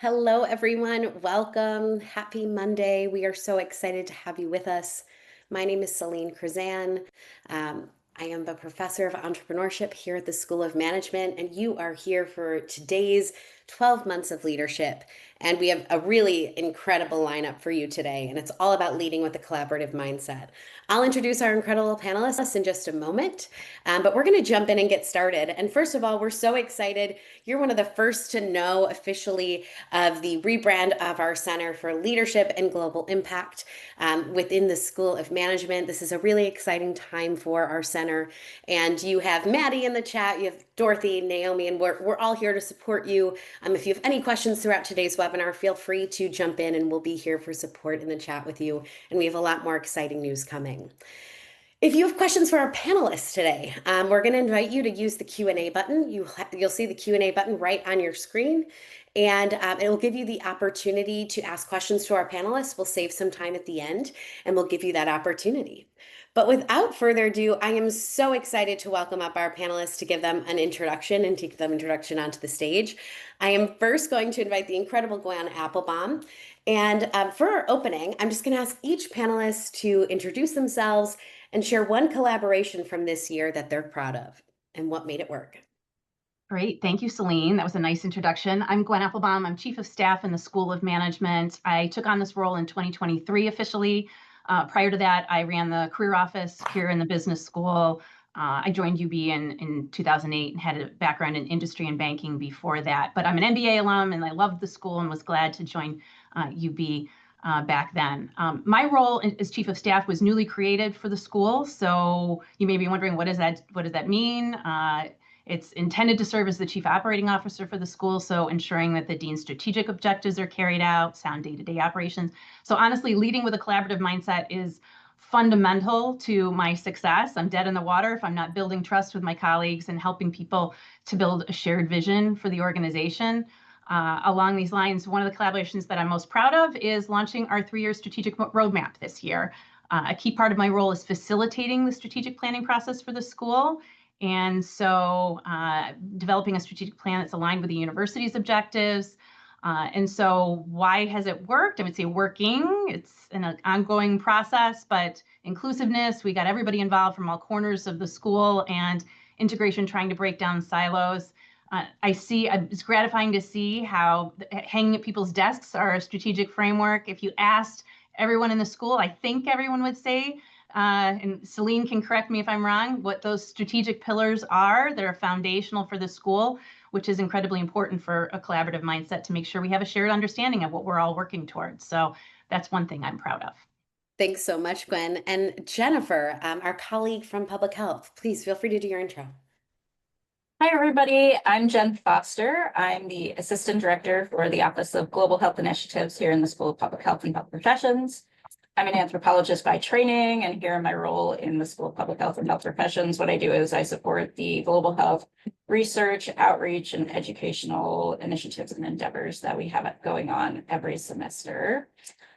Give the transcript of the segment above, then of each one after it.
Hello, everyone. Welcome. Happy Monday. We are so excited to have you with us. My name is Celine Krzan. I am the professor of entrepreneurship here at the School of Management, and you are here for today's 12 months of leadership. And we have a really incredible lineup for you today, and it's all about leading with a collaborative mindset. I'll introduce our incredible panelists in just a moment, but we're going to jump in and get started. And first of all, we're so excited. You're one of the first to know officially of the rebrand of our Center for Leadership and Global Impact within the School of Management. This is a really exciting time for our center. And you have Maddie in the chat, you have Dorothy, Naomi, and we're all here to support you. If you have any questions throughout today's webinar, feel free to jump in and we'll be here for support in the chat with you. And we have a lot more exciting news coming. If you have questions for our panelists today, we're going to invite you to use the Q&A button. You'll see the Q&A button right on your screen, and it will give you the opportunity to ask questions to our panelists. We'll save some time at the end, and we'll give you that opportunity. But without further ado, I am so excited to welcome up our panelists to give them an introduction and take them introduction onto the stage. I am first going to invite the incredible Gwen Applebaum. And for our opening, I'm just going to ask each panelist to introduce themselves and share one collaboration from this year that they're proud of and what made it work. Great. Thank you, Celine. That was a nice introduction. I'm Gwen Applebaum. I'm Chief of Staff in the School of Management. I took on this role in 2023 officially. Prior to that, I ran the career office here in the business school. I joined UB in 2008 and had a background in industry and banking before that. But I'm an MBA alum and I loved the school and was glad to join UB back then. My role as Chief of Staff was newly created for the school. So you may be wondering, what does that mean? It's intended to serve as the Chief Operating Officer for the school, so ensuring that the dean's strategic objectives are carried out, sound day-to-day operations. So honestly, leading with a collaborative mindset is fundamental to my success. I'm dead in the water if I'm not building trust with my colleagues and helping people to build a shared vision for the organization. Along these lines, one of the collaborations that I'm most proud of is launching our 3-year strategic roadmap this year. A key part of my role is facilitating the strategic planning process for the school. And so developing a strategic plan that's aligned with the university's objectives. And so why has it worked? I would say working. It's an ongoing process, but inclusiveness, we got everybody involved from all corners of the school, and integration, trying to break down silos. It's gratifying to see how hanging at people's desks are a strategic framework. If you asked everyone in the school, I think everyone would say, and Celine can correct me if I'm wrong, what those strategic pillars are that are foundational for the school, which is incredibly important for a collaborative mindset to make sure we have a shared understanding of what we're all working towards. So that's one thing I'm proud of. Thanks so much, Gwen. And Jennifer, our colleague from Public Health, please feel free to do your intro. Hi, everybody. I'm Jen Foster. I'm the Assistant Director for the Office of Global Health Initiatives here in the School of Public Health and Health Professions. I'm an anthropologist by training, and here in my role in the School of Public Health and Health Professions, what I do is I support the global health research, outreach, and educational initiatives and endeavors that we have going on every semester.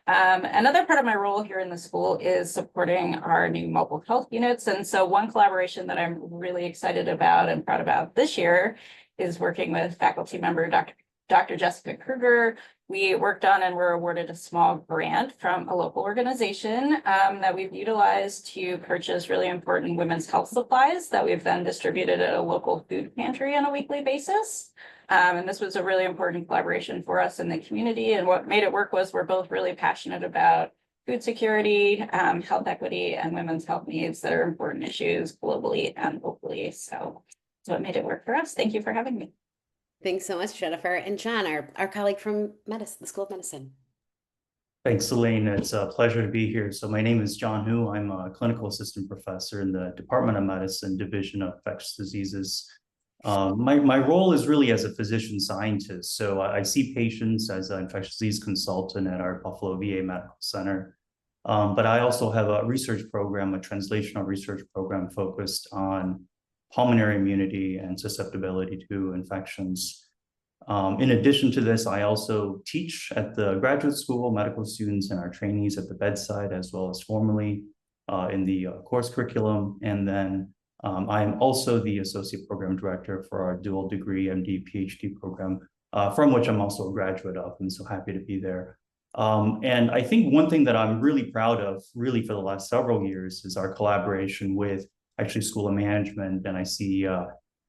Another part of my role here in the school is supporting our new mobile health units. And so one collaboration that I'm really excited about and proud about this year is working with faculty member Dr. Jessica Kruger. We worked on and were awarded a small grant from a local organization that we've utilized to purchase really important women's health supplies that we've then distributed at a local food pantry on a weekly basis. And this was a really important collaboration for us in the community. And what made it work was we're both really passionate about food security, health equity, and women's health needs that are important issues globally and locally. So it made it work for us. Thank you for having me. Thanks so much, Jennifer. And John, our colleague from medicine, the School of Medicine. Thanks, Elaine. It's a pleasure to be here. So my name is John Hu. I'm a clinical assistant professor in the Department of Medicine, Division of Infectious Diseases. My role is really as a physician scientist. So I see patients as an infectious disease consultant at our Buffalo VA Medical Center. But I also have a research program, a translational research program focused on pulmonary immunity and susceptibility to infections. In addition to this, I also teach at the graduate school, medical students and our trainees at the bedside, as well as formally in the course curriculum. And then I am also the associate program director for our dual degree MD PhD program from which I'm also a graduate of, and so happy to be there. And I think one thing that I'm really proud of, really for the last several years, is our collaboration with actually School of Management. And I see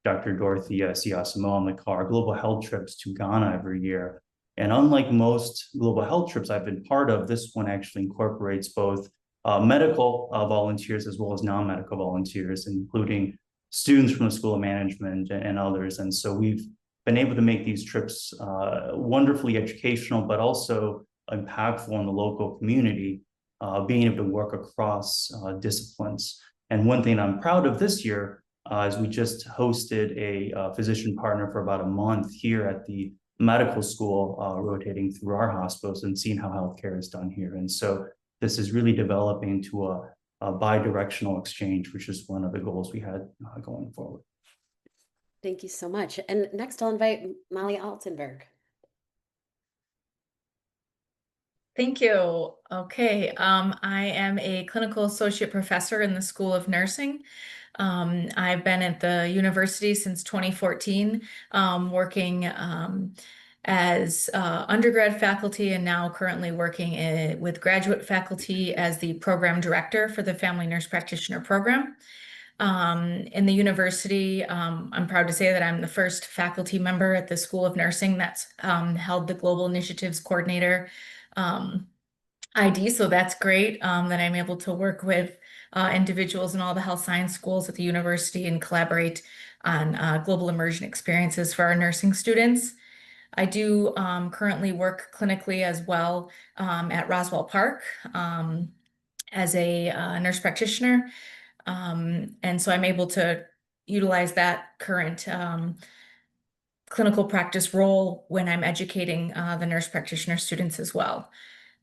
Dr. Dorothy Siasimo on the car, global health trips to Ghana every year. And unlike most global health trips I've been part of, this one actually incorporates both medical volunteers as well as non-medical volunteers, including students from the School of Management and others. And so we've been able to make these trips wonderfully educational, but also impactful in the local community, being able to work across disciplines. And one thing I'm proud of this year is we just hosted a physician partner for about a month here at the medical school, rotating through our hospitals and seeing how healthcare is done here. And so this is really developing to a bi-directional exchange, which is one of the goals we had going forward. Thank you so much. And next I'll invite Molly Altenberg. Thank you. Okay, I am a clinical associate professor in the School of Nursing. I've been at the university since 2014, working as undergrad faculty, and now currently working with graduate faculty as the program director for the Family Nurse Practitioner program. In the university, I'm proud to say that I'm the first faculty member at the School of Nursing that's held the Global Initiatives Coordinator ID. So that's great that I'm able to work with individuals in all the health science schools at the university and collaborate on global immersion experiences for our nursing students. I do currently work clinically as well at Roswell Park as a nurse practitioner. And so I'm able to utilize that current clinical practice role when I'm educating the nurse practitioner students as well.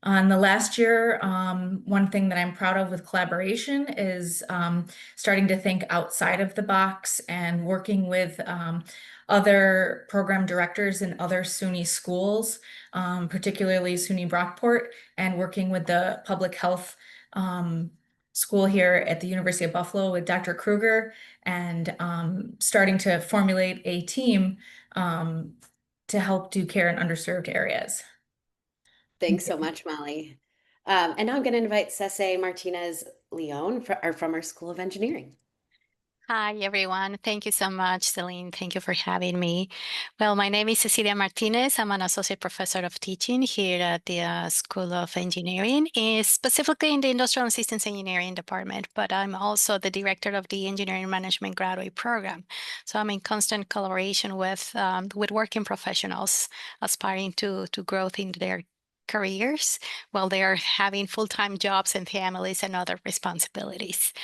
In the last year, one thing that I'm proud of with collaboration is starting to think outside of the box and working with other program directors in other SUNY schools, particularly SUNY Brockport, and working with the public health school here at the University of Buffalo with Dr. Kruger, and starting to formulate a team to help do care in underserved areas. Thanks so much, Molly. And now I'm going to invite Cece Martinez Leon from our School of Engineering. Hi, everyone. Thank you so much, Celine. Thank you for having me. Well, my name is Cecilia Martinez. I'm an associate professor of teaching here at the School of Engineering, specifically in the Industrial and Systems Engineering department, but I'm also the director of the Engineering Management Graduate Program. So I'm in constant collaboration with working professionals aspiring to growth in their careers while they are having full-time jobs and families and other responsibilities.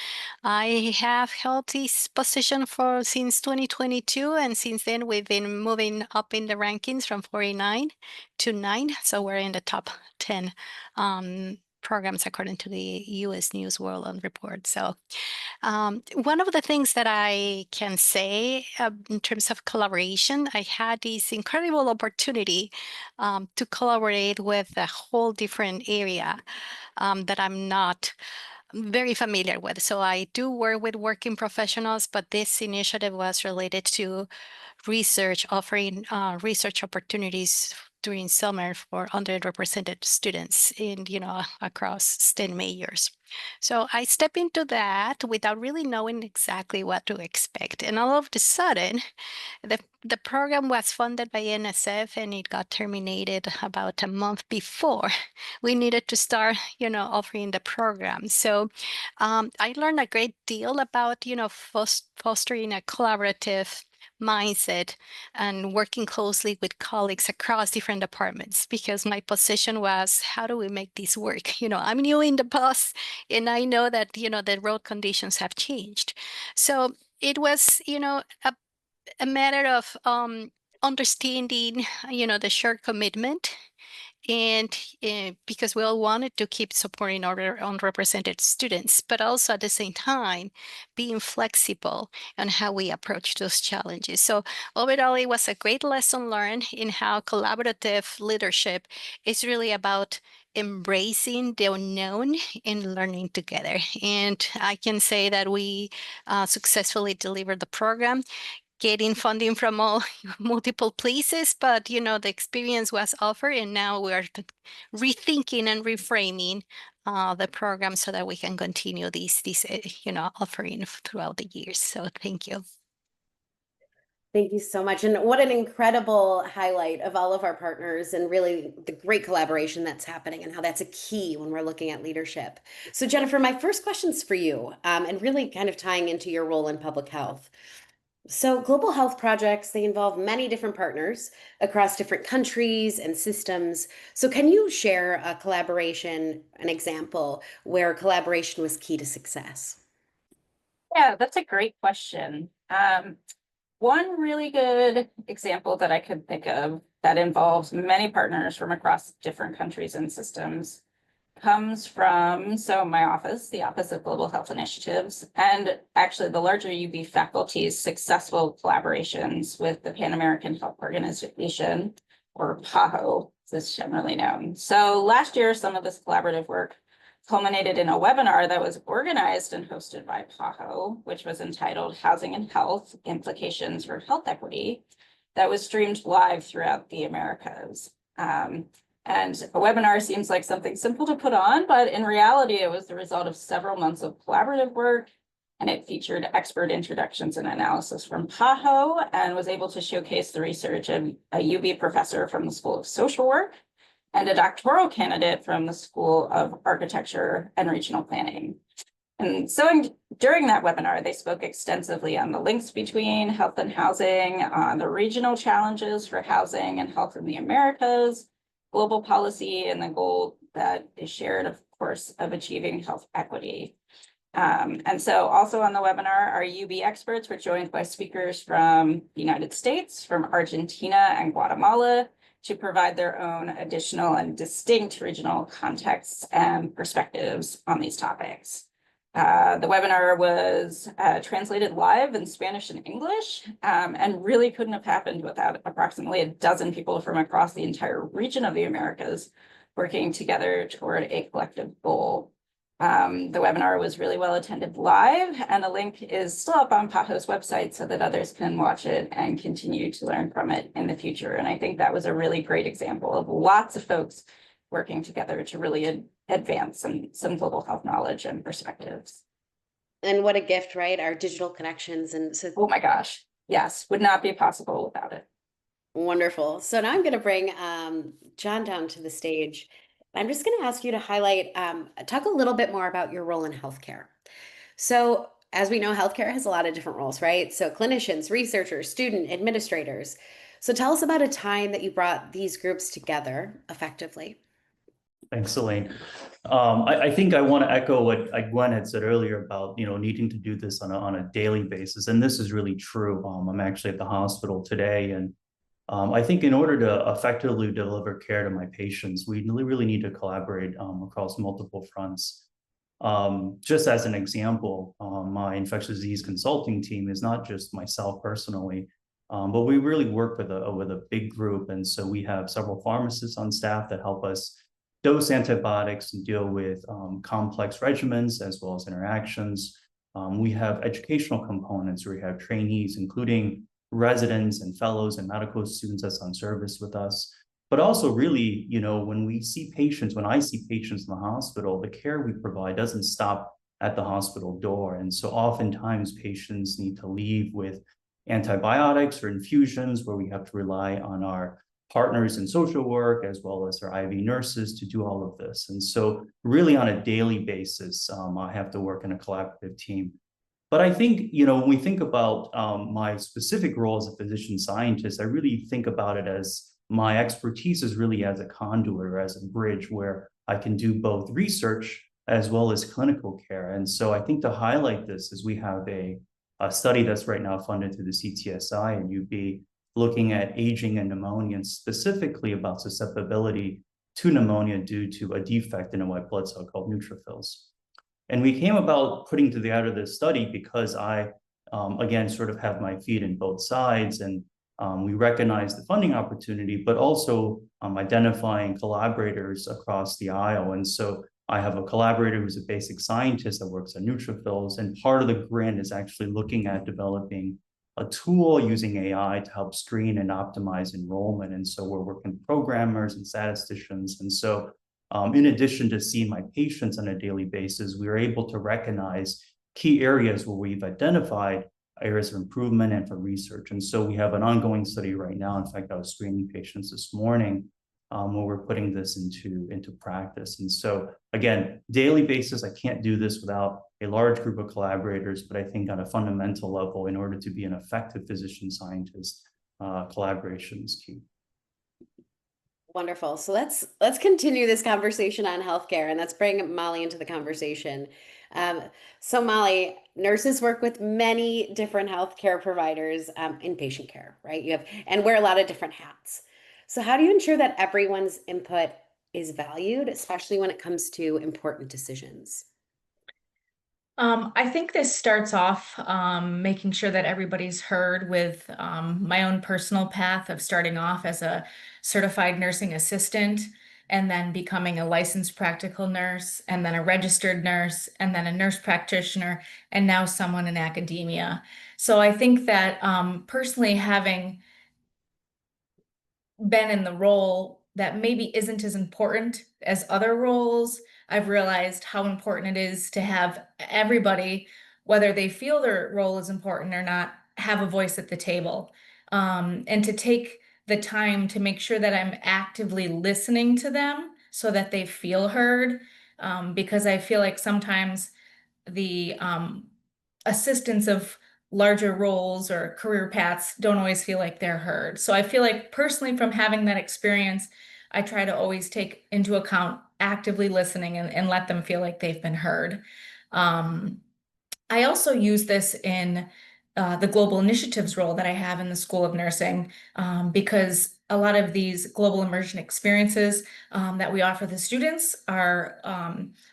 I have held this position since 2022, and since then we've been moving up in the rankings from 49 to 9. So we're in the top 10 programs according to the U.S. News World Report. So one of the things that I can say in terms of collaboration, I had this incredible opportunity to collaborate with a whole different area that I'm not very familiar with. So I do work with working professionals, but this initiative was related to research, offering research opportunities during summer for underrepresented students in, across STEM majors. So I step into that without really knowing exactly what to expect. And all of a sudden, the program was funded by NSF, and it got terminated about a month before we needed to start, offering the program. So I learned a great deal about, fostering a collaborative mindset and working closely with colleagues across different departments, because my position was, how do we make this work? I'm new in the bus, and I know that, the road conditions have changed. So it was, a matter of understanding, the shared commitment. And because we all wanted to keep supporting our unrepresented students, but also at the same time, being flexible on how we approach those challenges. So overall, it was a great lesson learned in how collaborative leadership is really about embracing the unknown and learning together. And I can say that we successfully delivered the program. getting funding from all multiple places, but the experience was offered, and now we are rethinking and reframing the program so that we can continue these offering throughout the years. So thank you. Thank you so much. And what an incredible highlight of all of our partners and really the great collaboration that's happening and how that's a key when we're looking at leadership. So Jennifer, my first question's for you, and really kind of tying into your role in public health. So global health projects, they involve many different partners across different countries and systems. So can you share a collaboration, an example where collaboration was key to success? Yeah, that's a great question. One really good example that I could think of that involves many partners from across different countries and systems comes from, my office, the Office of Global Health Initiatives, and actually the larger UB faculty's successful collaborations with the Pan American Health Organization, or PAHO, as it's generally known. So last year, some of this collaborative work culminated in a webinar that was organized and hosted by PAHO, which was entitled Housing and Health: Implications for Health Equity, that was streamed live throughout the Americas. And a webinar seems like something simple to put on, but in reality, it was the result of several months of collaborative work, and it featured expert introductions and analysis from PAHO and was able to showcase the research of a UB professor from the School of Social Work and a doctoral candidate from the School of Architecture and Regional Planning. And so during that webinar, they spoke extensively on the links between health and housing, on the regional challenges for housing and health in the Americas, global policy, and the goal that is shared, of course, of achieving health equity. And so also on the webinar, our UB experts were joined by speakers from the United States, from Argentina and Guatemala, to provide their own additional and distinct regional contexts and perspectives on these topics. The webinar was translated live in Spanish and English, and really couldn't have happened without approximately a dozen people from across the entire region of the Americas working together toward a collective goal. The webinar was really well attended live, and the link is still up on PAHO's website so that others can watch it and continue to learn from it in the future. And I think that was a really great example of lots of folks working together to really advance some global health knowledge and perspectives. And what a gift, right? Our digital connections. And so, oh my gosh, yes, would not be possible without it. Wonderful. So now I'm going to bring John down to the stage. I'm just going to ask you to highlight, talk a little bit more about your role in healthcare. So as we know, healthcare has a lot of different roles, right? So clinicians, researchers, student administrators. So tell us about a time that you brought these groups together effectively. Thanks, Elaine. I think I want to echo what Gwen had said earlier about needing to do this on a daily basis, and this is really true. I'm actually at the hospital today, and I think in order to effectively deliver care to my patients, we really need to collaborate across multiple fronts. Just as an example, my infectious disease consulting team is not just myself personally, but we really work with a big group, and so we have several pharmacists on staff that help us dose antibiotics and deal with complex regimens as well as interactions. We have educational components where we have trainees, including residents and fellows and medical students that's on service with us. But also really, when I see patients in the hospital, the care we provide doesn't stop at the hospital door. And so oftentimes patients need to leave with antibiotics or infusions where we have to rely on our partners in social work as well as our IV nurses to do all of this. And so really on a daily basis, I have to work in a collaborative team. But I think, when we think about my specific role as a physician scientist, I really think about it as my expertise is really as a conduit or as a bridge where I can do both research as well as clinical care. And so I think to highlight this is we have a study that's right now funded through the CTSI and UB looking at aging and pneumonia, and specifically about susceptibility to pneumonia due to a defect in a white blood cell called neutrophils. And we came about putting together this study because I, again, sort of have my feet in both sides, and we recognize the funding opportunity, but also identifying collaborators across the aisle. And so I have a collaborator who's a basic scientist that works on neutrophils, and part of the grant is actually looking at developing a tool using AI to help screen and optimize enrollment. And so we're working with programmers and statisticians. And so in addition to seeing my patients on a daily basis, we were able to recognize key areas where we've identified areas of improvement and for research. And so we have an ongoing study right now. In fact, I was screening patients this morning where we're putting this into practice. And so again, daily basis, I can't do this without a large group of collaborators, but I think on a fundamental level, in order to be an effective physician scientist, collaboration is key. Wonderful. So let's continue this conversation on healthcare, and let's bring Molly into the conversation. So Molly, nurses work with many different healthcare providers in patient care, right? And wear a lot of different hats. So how do you ensure that everyone's input is valued, especially when it comes to important decisions? I think this starts off making sure that everybody's heard with my own personal path of starting off as a certified nursing assistant and then becoming a licensed practical nurse and then a registered nurse and then a nurse practitioner and now someone in academia. So I think that personally having been in the role that maybe isn't as important as other roles, I've realized how important it is to have everybody, whether they feel their role is important or not, have a voice at the table. And to take the time to make sure that I'm actively listening to them so that they feel heard. Because I feel like sometimes the assistance of larger roles or career paths don't always feel like they're heard. So I feel like personally from having that experience, I try to always take into account actively listening and let them feel like they've been heard. I also use this in the global initiatives role that I have in the School of Nursing because a lot of these global immersion experiences that we offer the students are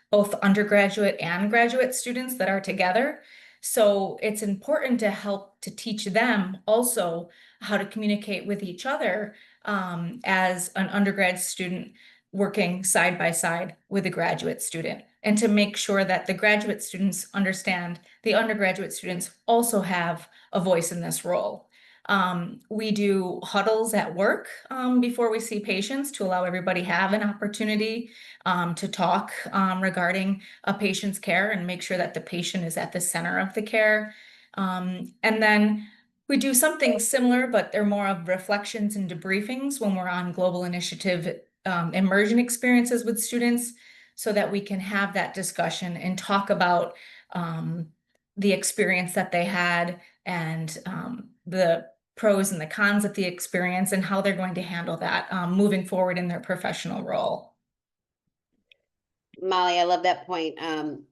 both undergraduate and graduate students that are together. So it's important to help to teach them also how to communicate with each other as an undergrad student working side by side with a graduate student, and to make sure that the graduate students understand the undergraduate students also have a voice in this role. We do huddles at work before we see patients to allow everybody have an opportunity to talk regarding a patient's care and make sure that the patient is at the center of the care. And then we do something similar, but they're more of reflections and debriefings when we're on global initiative immersion experiences with students so that we can have that discussion and talk about the experience that they had and the pros and the cons of the experience and how they're going to handle that moving forward in their professional role. Molly, I love that point.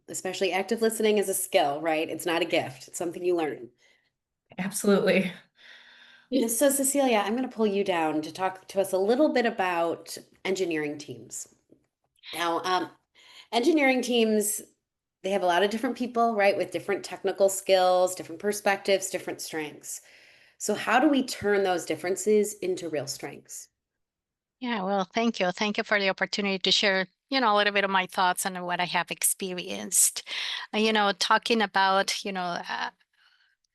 Especially active listening is a skill, right? It's not a gift. It's something you learn. Absolutely. So Cecilia, I'm going to pull you down to talk to us a little bit about engineering teams. Now, engineering teams, they have a lot of different people, right, with different technical skills, different perspectives, different strengths. So how do we turn those differences into real strengths? Yeah, well, thank you. Thank you for the opportunity to share, a little bit of my thoughts on what I have experienced. Talking about,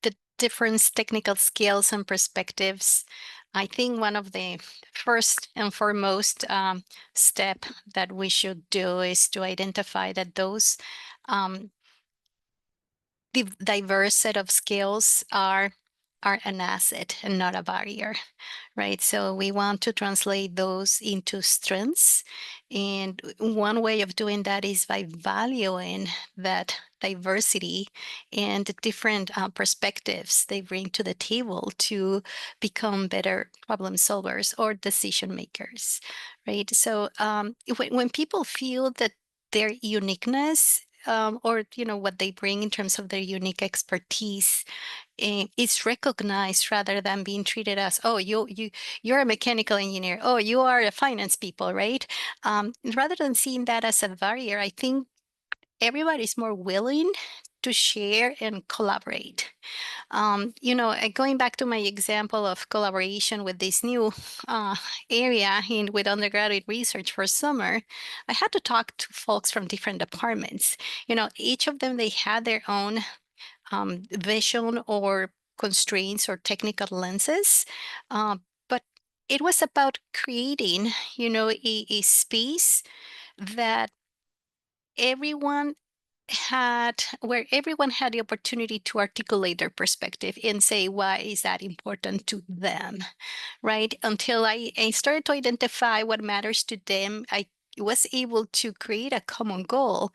the different technical skills and perspectives. I think one of the first and foremost step that we should do is to identify that those the diverse set of skills are an asset and not a barrier, right? So we want to translate those into strengths. And one way of doing that is by valuing that diversity and the different perspectives they bring to the table to become better problem solvers or decision makers, right? So when people feel that their uniqueness or what they bring in terms of their unique expertise is recognized rather than being treated as, oh, you're a mechanical engineer, oh, you are a finance people, right? Rather than seeing that as a barrier, I think everybody's more willing to share and collaborate. Going back to my example of collaboration with this new area with undergraduate research for summer, I had to talk to folks from different departments. Each of them, they had their own vision or constraints or technical lenses, but it was about creating, a space that everyone where everyone had the opportunity to articulate their perspective and say why is that important to them, right? Until I started to identify what matters to them, I was able to create a common goal,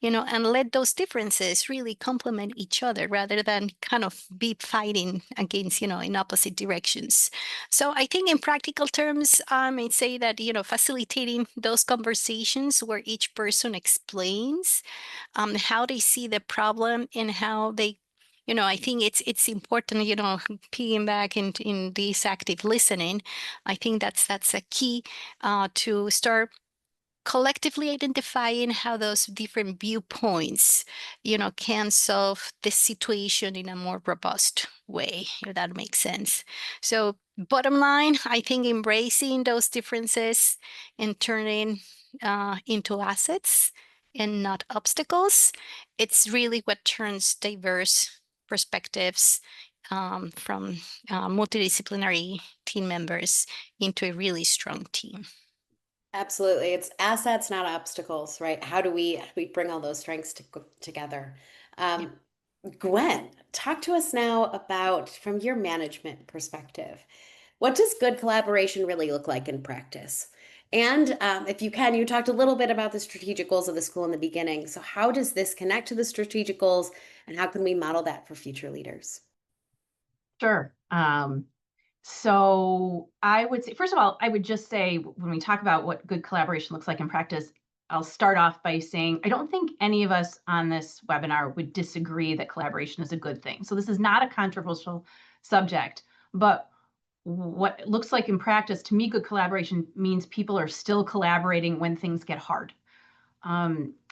and let those differences really complement each other rather than kind of be fighting against, in opposite directions. So I think in practical terms, I may say that, facilitating those conversations where each person explains how they see the problem and how they, I think it's important, peeing back in this active listening. I think that's a key to start collectively identifying how those different viewpoints, can solve the situation in a more robust way, if that makes sense. So bottom line, I think embracing those differences and turning into assets and not obstacles, it's really what turns diverse perspectives from multidisciplinary team members into a really strong team. Absolutely. It's assets, not obstacles, right? How do we bring all those strengths together? Um, Gwen, talk to us now about, from your management perspective, what does good collaboration really look like in practice? And if you can, you talked a little bit about the strategic goals of the school in the beginning. So how does this connect to the strategic goals, and how can we model that for future leaders? Sure. So I would say, first of all, I would just say when we talk about what good collaboration looks like in practice, I'll start off by saying I don't think any of us on this webinar would disagree that collaboration is a good thing. So this is not a controversial subject, but what it looks like in practice, to me, good collaboration means people are still collaborating when things get hard.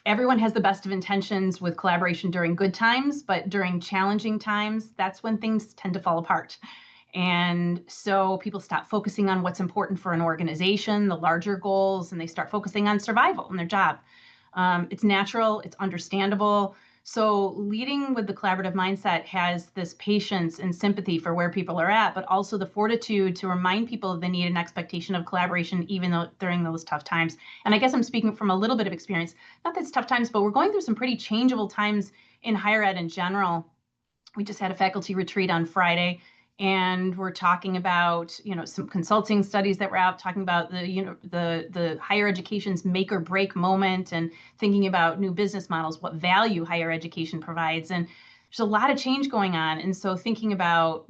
Everyone has the best of intentions with collaboration during good times, but during challenging times, that's when things tend to fall apart. And so people stop focusing on what's important for an organization, the larger goals, and they start focusing on survival and their job. It's natural, it's understandable. So leading with the collaborative mindset has this patience and sympathy for where people are at, but also the fortitude to remind people of the need and expectation of collaboration, even though during those tough times. And I guess I'm speaking from a little bit of experience, not that it's tough times, but we're going through some pretty changeable times in higher ed in general. We just had a faculty retreat on Friday, and we're talking about, some consulting studies that were out talking about the higher education's make or break moment, and thinking about new business models, what value higher education provides. And there's a lot of change going on. And so thinking about,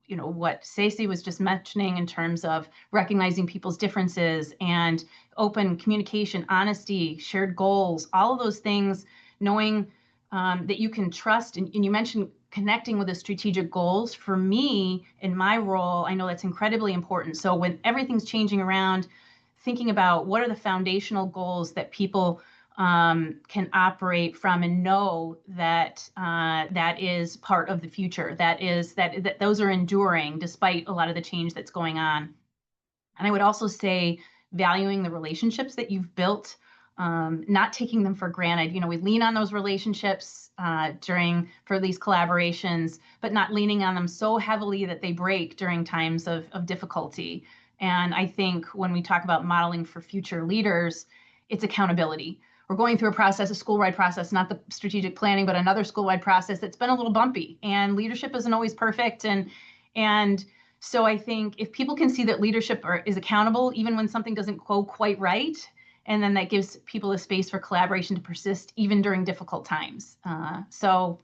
what Stacey was just mentioning in terms of recognizing people's differences and open communication, honesty, shared goals, all of those things, knowing that you can trust. And you mentioned connecting with the strategic goals. For me, in my role, I know that's incredibly important. So when everything's changing around, thinking about what are the foundational goals that people can operate from and know that that is part of the future, that those are enduring despite a lot of the change that's going on. And I would also say valuing the relationships that you've built, not taking them for granted. We lean on those relationships for these collaborations, but not leaning on them so heavily that they break during times of difficulty. And I think when we talk about modeling for future leaders, it's accountability. We're going through a school-wide process, not the strategic planning, but another school-wide process that's been a little bumpy, and leadership isn't always perfect. And so I think if people can see that leadership is accountable, even when something doesn't go quite right, and then that gives people a space for collaboration to persist even during difficult times. So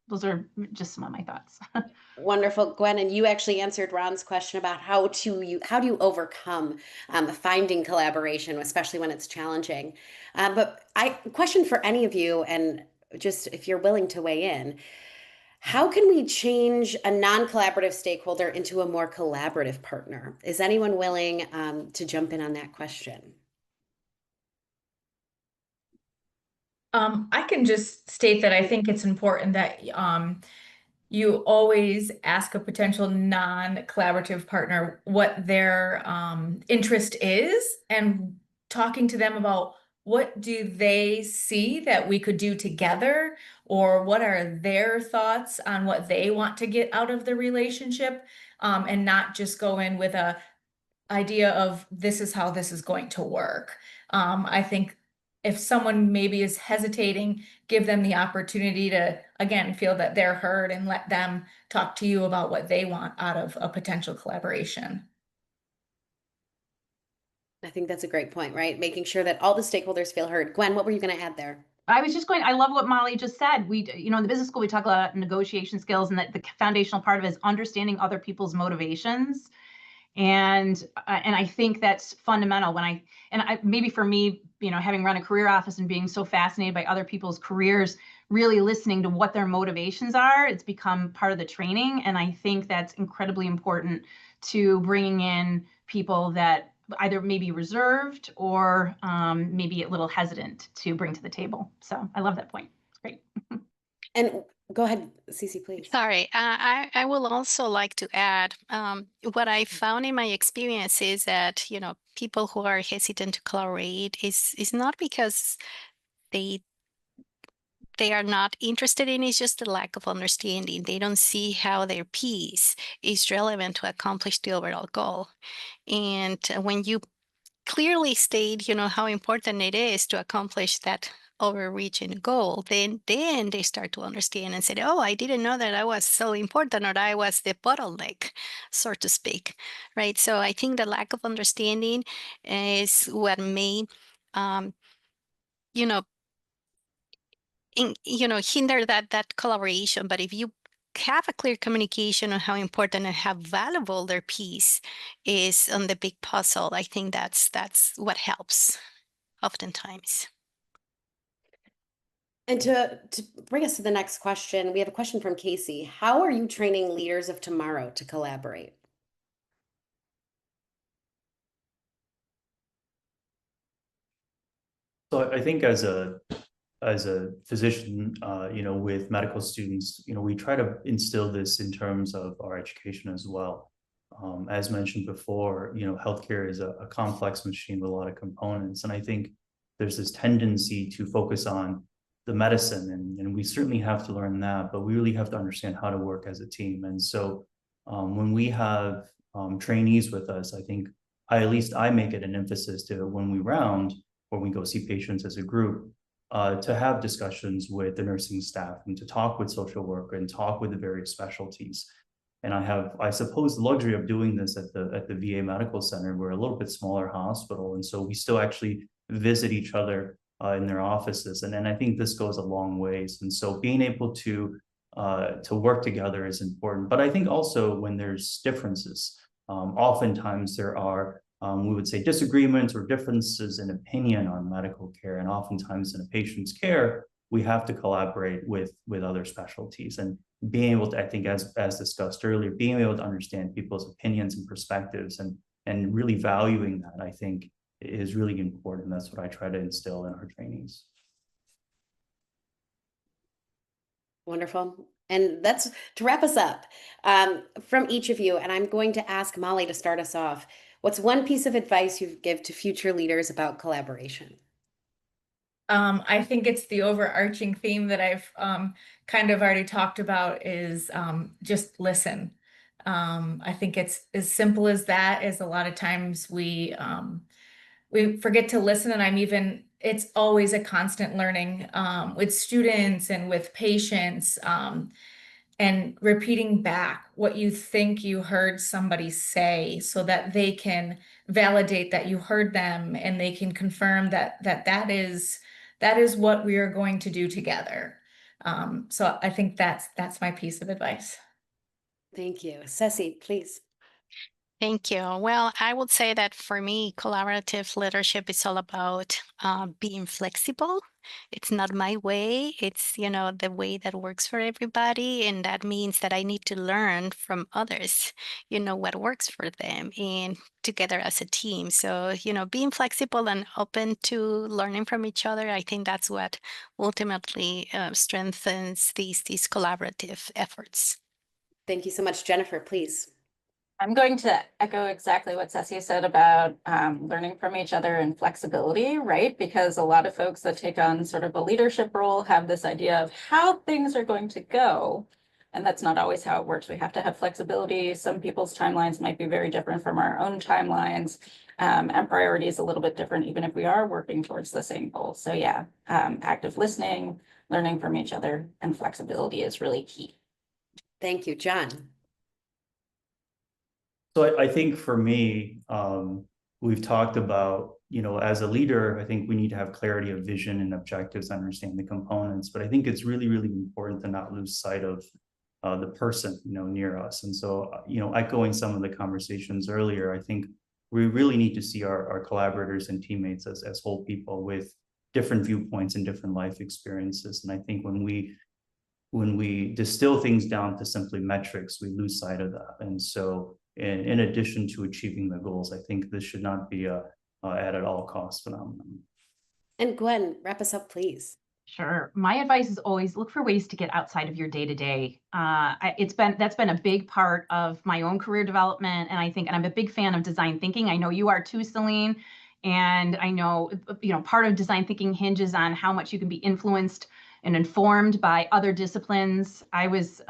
those are just some of my thoughts. Wonderful, Gwen. And you actually answered Ron's question about how do you overcome finding collaboration, especially when it's challenging. But question for any of you, and just if you're willing to weigh in, how can we change a non-collaborative stakeholder into a more collaborative partner? Is anyone willing to jump in on that question? I can just state that I think it's important that you always ask a potential non-collaborative partner what their interest is, and talking to them about what do they see that we could do together, or what are their thoughts on what they want to get out of the relationship, and not just go in with a idea of this is how this is going to work. I think if someone maybe is hesitating, give them the opportunity to, again, feel that they're heard and let them talk to you about what they want out of a potential collaboration. I think that's a great point, right? Making sure that all the stakeholders feel heard. Gwen, what were you going to add there? I love what Molly just said. In the business school, we talk about negotiation skills, and that the foundational part of it is understanding other people's motivations. And I think that's fundamental maybe for me, having run a career office and being so fascinated by other people's careers, really listening to what their motivations are, it's become part of the training. And I think that's incredibly important to bringing in people that either maybe reserved or maybe a little hesitant to bring to the table. So I love that point. It's great. And go ahead, Cece, please. Sorry, I will also like to add what I found in my experience is that, people who are hesitant to collaborate is not because they are not interested in, it's just a lack of understanding. They don't see how their piece is relevant to accomplish the overall goal. And when you clearly state, how important it is to accomplish that overreaching goal, then they start to understand and say, oh, I didn't know that I was so important, or I was the bottleneck, so to speak, right? So I think the lack of understanding is what may, you know, hinder that collaboration. But if you have a clear communication on how important and how valuable their piece is on the big puzzle, I think that's what helps oftentimes. And to bring us to the next question, we have a question from Casey. How are you training leaders of tomorrow to collaborate? So I think as a physician, with medical students, we try to instill this in terms of our education as well. As mentioned before, healthcare is a complex machine with a lot of components. And I think there's this tendency to focus on the medicine, and we certainly have to learn that, but we really have to understand how to work as a team. And so when we have trainees with us, I think at least I make it an emphasis to, when we round, or we go see patients as a group, to have discussions with the nursing staff and to talk with social worker and talk with the various specialties. And I suppose, the luxury of doing this at the VA Medical Center. We're a little bit smaller hospital, and so we still actually visit each other in their offices. And I think this goes a long ways. And so being able to work together is important. But I think also when there's differences, oftentimes there are, we would say, disagreements or differences in opinion on medical care. And oftentimes in a patient's care, we have to collaborate with other specialties. And being able to, I think, as discussed earlier, being able to understand people's opinions and perspectives and really valuing that, I think, is really important. That's what I try to instill in our trainees. Wonderful. And that's to wrap us up from each of you. And I'm going to ask Molly to start us off. What's one piece of advice you'd give to future leaders about collaboration? I think it's the overarching theme that I've kind of already talked about is just listen. I think it's as simple as that. Is a lot of times we forget to listen, and it's always a constant learning with students and with patients, and repeating back what you think you heard somebody say so that they can validate that you heard them, and they can confirm that is what we are going to do together. So I think that's my piece of advice. Thank you. Ceci, please. Thank you. Well, I would say that for me, collaborative leadership is all about being flexible. It's not my way. It's, the way that works for everybody. And that means that I need to learn from others, what works for them, and together as a team. So, being flexible and open to learning from each other, I think that's what ultimately strengthens these collaborative efforts. Thank you so much. Jennifer, please. I'm going to echo exactly what Ceci said about learning from each other and flexibility, right? Because a lot of folks that take on sort of a leadership role have this idea of how things are going to go. And that's not always how it works. We have to have flexibility. Some people's timelines might be very different from our own timelines, and priorities a little bit different, even if we are working towards the same goal. So yeah, active listening, learning from each other, and flexibility is really key. Thank you, John. So I think for me, we've talked about, as a leader, I think we need to have clarity of vision and objectives, understand the components, but I think it's really, really important to not lose sight of the person, near us. And so, echoing some of the conversations earlier, I think we really need to see our collaborators and teammates as whole people with different viewpoints and different life experiences. And I think when we distill things down to simply metrics, we lose sight of that. And so in addition to achieving the goals, I think this should not be a at all cost phenomenon. And Gwen, wrap us up, please. Sure. My advice is always look for ways to get outside of your day-to-day. That's been a big part of my own career development. And I'm a big fan of design thinking. I know you are too, Celine. And I know, part of design thinking hinges on how much you can be influenced and informed by other disciplines. I was,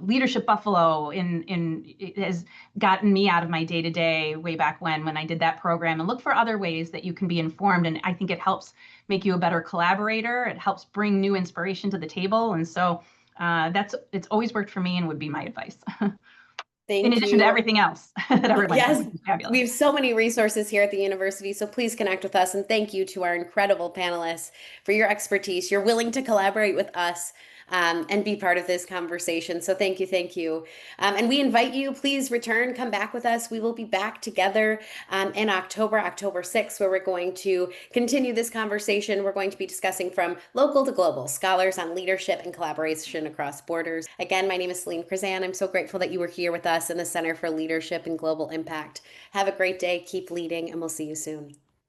Leadership Buffalo it has gotten me out of my day-to-day way back when I did that program, and look for other ways that you can be informed. And I think it helps make you a better collaborator. It helps bring new inspiration to the table. And so it's always worked for me and would be my advice. Thank In addition to you. everything else that everyone Yes, does, which is fabulous. we have so many resources here at the university, so please connect with us. And thank you to our incredible panelists for your expertise. You're willing to collaborate with us and be part of this conversation. So thank you, thank you. And we invite you, please return, come back with us. We will be back together in October 6th, where we're going to continue this conversation. We're going to be discussing from local to global, scholars on leadership and collaboration across borders. Again, my name is Celine Krizan. I'm so grateful that you were here with us in the Center for Leadership and Global Impact. Have a great day, keep leading, and we'll see you soon.